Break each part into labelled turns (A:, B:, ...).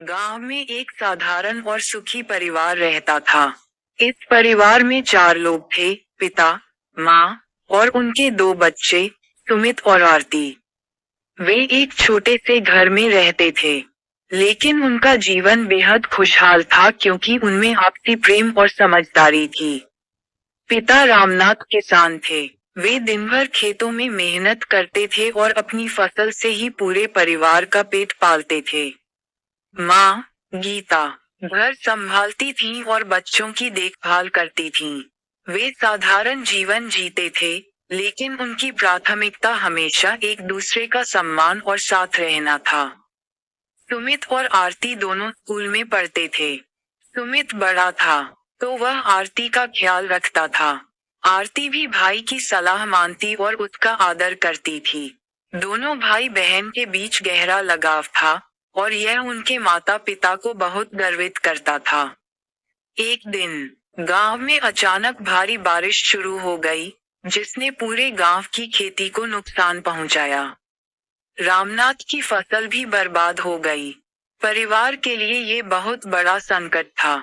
A: गांव में एक साधारण और सुखी परिवार रहता था। इस परिवार में 4 लोग थे, पिता, माँ और उनके 2 बच्चे, सुमित और आरती। वे एक छोटे से घर में रहते थे, लेकिन उनका जीवन बेहद खुशहाल था क्योंकि उनमें आपसी प्रेम और समझदारी थी। पिता रामनाथ किसान थे। वे दिन भर खेतों में मेहनत करते थे और अपनी फसल से ही पूरे परिवार का पेट पालते थे। माँ, गीता, घर संभालती थीं और बच्चों की देखभाल करती थीं। वे साधारण जीवन जीते थे, लेकिन उनकी प्राथमिकता हमेशा एक दूसरे का सम्मान और साथ रहना था। सुमित और आरती दोनों स्कूल में पढ़ते थे। सुमित बड़ा था, तो वह आरती का ख्याल रखता था। आरती भी भाई की सलाह मानती और उसका आदर करती थी। दोनों भाई बहन के बीच गहरा लगाव था, और यह उनके माता पिता को बहुत गर्वित करता था। एक दिन गांव में अचानक भारी बारिश शुरू हो गई, जिसने पूरे गांव की खेती को नुकसान पहुंचाया। रामनाथ की फसल भी बर्बाद हो गई। परिवार के लिए ये बहुत बड़ा संकट था,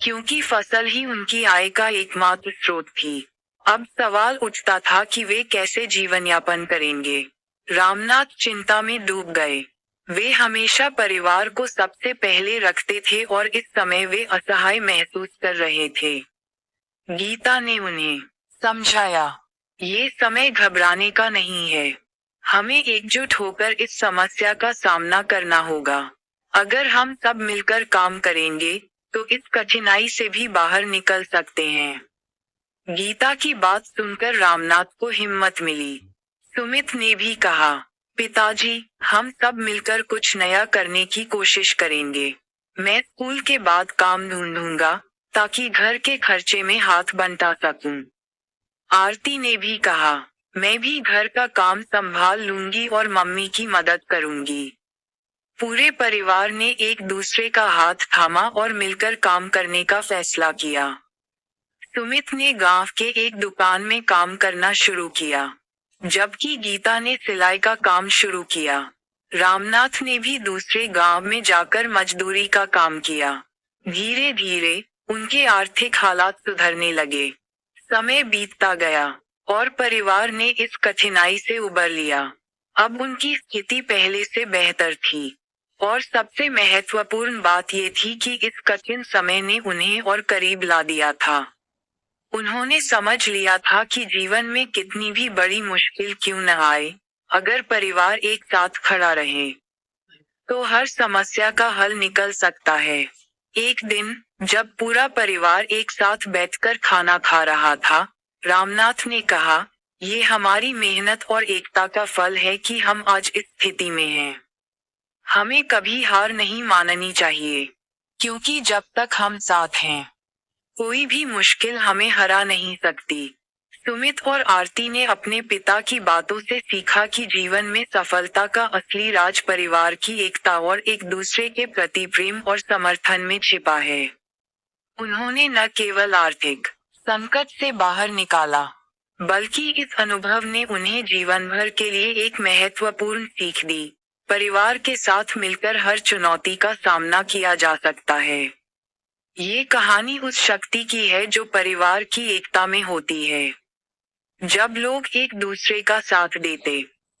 A: क्योंकि फसल ही उनकी आय का एकमात्र स्रोत थी। अब सवाल उठता था कि वे कैसे जीवन यापन करेंगे। रामनाथ चिंता में डूब गए। वे हमेशा परिवार को सबसे पहले रखते थे और इस समय वे असहाय महसूस कर रहे थे। गीता ने उन्हें समझाया, ये समय घबराने का नहीं है। हमें एकजुट होकर इस समस्या का सामना करना होगा। अगर हम सब मिलकर काम करेंगे, तो इस कठिनाई से भी बाहर निकल सकते हैं। गीता की बात सुनकर रामनाथ को हिम्मत मिली। सुमित ने भी कहा, पिताजी, हम सब मिलकर कुछ नया करने की कोशिश करेंगे। मैं स्कूल के बाद काम ढूंढूंगा, ताकि घर के खर्चे में हाथ बंटा सकूं। आरती ने भी कहा, मैं भी घर का काम संभाल लूंगी और मम्मी की मदद करूंगी। पूरे परिवार ने एक दूसरे का हाथ थामा और मिलकर काम करने का फैसला किया। सुमित ने गांव के एक दुकान में काम करना शुरू किया, जबकि गीता ने सिलाई का काम शुरू किया। रामनाथ ने भी दूसरे गांव में जाकर मजदूरी का काम किया। धीरे धीरे उनके आर्थिक हालात सुधरने लगे। समय बीतता गया, और परिवार ने इस कठिनाई से उबर लिया। अब उनकी स्थिति पहले से बेहतर थी, और सबसे महत्वपूर्ण बात ये थी कि इस कठिन समय ने उन्हें और करीब ला दिया था। उन्होंने समझ लिया था कि जीवन में कितनी भी बड़ी मुश्किल क्यों न आए, अगर परिवार एक साथ खड़ा रहे, तो हर समस्या का हल निकल सकता है। एक दिन, जब पूरा परिवार एक साथ बैठकर खाना खा रहा था, रामनाथ ने कहा, ये हमारी मेहनत और एकता का फल है कि हम आज इस स्थिति में हैं। हमें कभी हार नहीं माननी चाहिए, क्योंकि जब तक हम साथ हैं, कोई भी मुश्किल हमें हरा नहीं सकती। सुमित और आरती ने अपने पिता की बातों से सीखा कि जीवन में सफलता का असली राज परिवार की एकता और एक दूसरे के प्रति प्रेम और समर्थन में छिपा है। उन्होंने न केवल आर्थिक संकट से बाहर निकाला, बल्कि इस अनुभव ने उन्हें जीवन भर के लिए एक महत्वपूर्ण सीख दी। परिवार के साथ मिलकर हर चुनौती का सामना किया जा सकता है। ये कहानी उस शक्ति की है जो परिवार की एकता में होती है। जब लोग एक दूसरे का साथ देते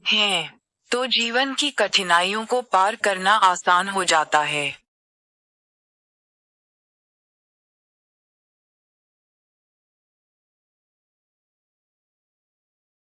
A: हैं, तो जीवन की कठिनाइयों को पार करना आसान हो जाता है।